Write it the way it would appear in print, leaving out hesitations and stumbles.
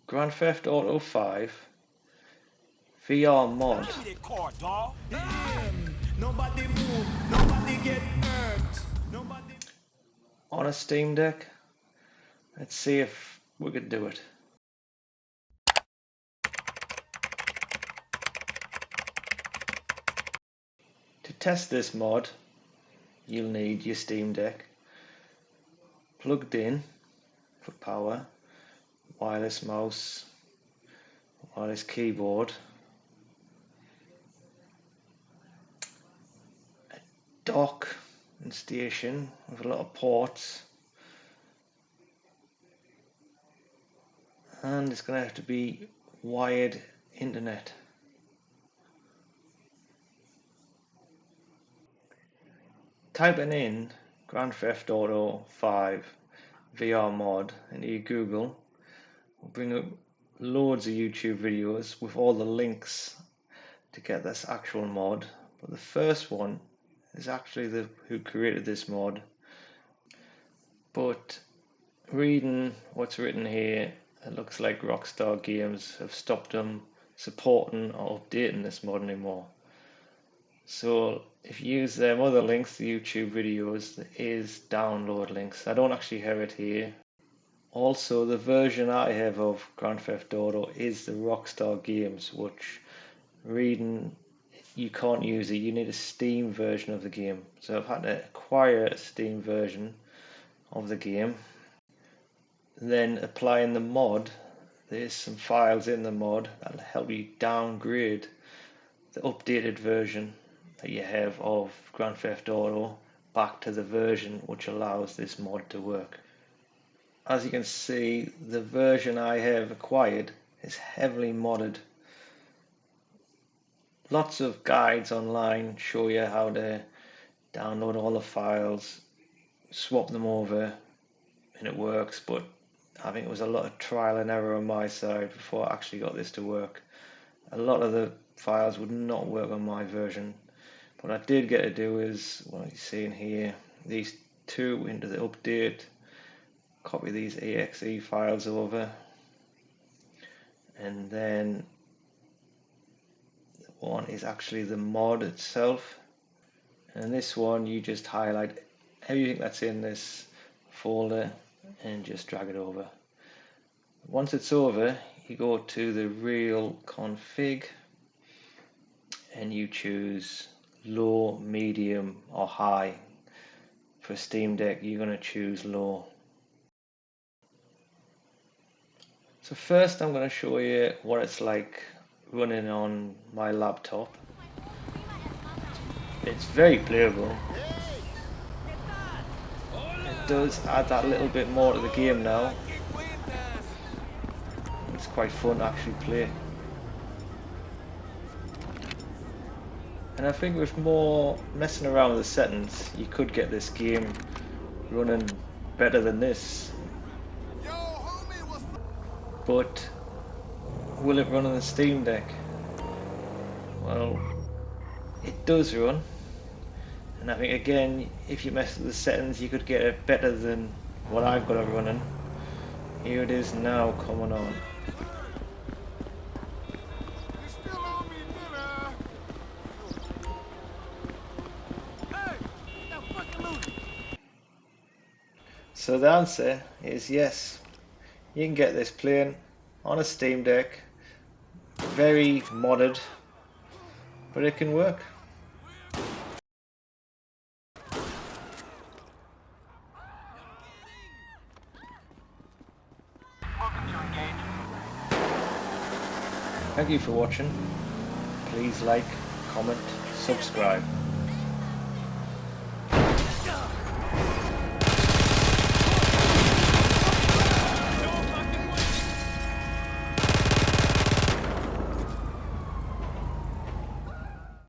Grand Theft Auto 5 VR mod on a Steam Deck. Let's see if we could do it. To test this mod, you'll need your Steam Deck plugged in for power, wireless mouse, wireless keyboard, a dock and station with a lot of ports, and it's going to have to be wired internet. Typing in Grand Theft Auto 5 VR mod into your Google will bring up loads of YouTube videos with all the links to get this actual mod, but the first one is actually who created this mod. But reading what's written here, it looks like Rockstar Games have stopped them supporting or updating this mod anymore. So if you use them other links, the YouTube videos, there is download links. I don't actually have it here. Also, the version I have of Grand Theft Auto is the Rockstar Games, which reading you can't use it. You need a Steam version of the game. So I've had to acquire a Steam version of the game. Then applying the mod, there's some files in the mod that'll help you downgrade the updated version that you have of Grand Theft Auto back to the version which allows this mod to work. As you can see, the version I have acquired is heavily modded. Lots of guides online show you how to download all the files, swap them over, and it works, but I think it was a lot of trial and error on my side before I actually got this to work. A lot of the files would not work on my version. What I did get to do is, what you see in here, these two into the update, copy these exe files over, and then one is actually the mod itself, and this one you just highlight everything that's in this folder and just drag it over. Once it's over, you go to the real config and you choose low, medium or high. For Steam Deck you're going to choose low. So first I'm going to show you what it's like running on my laptop. It's very playable. It does add that little bit more to the game now. It's quite fun to actually play. And I think with more messing around with the settings, you could get this game running better than this. But will it run on the Steam Deck? Well, it does run. And I think again, if you mess with the settings, you could get it better than what I've got it running. Here it is now coming on. So the answer is yes, you can get this playing on a Steam Deck, very modded, but it can work. Thank you for watching. Please like, comment, subscribe.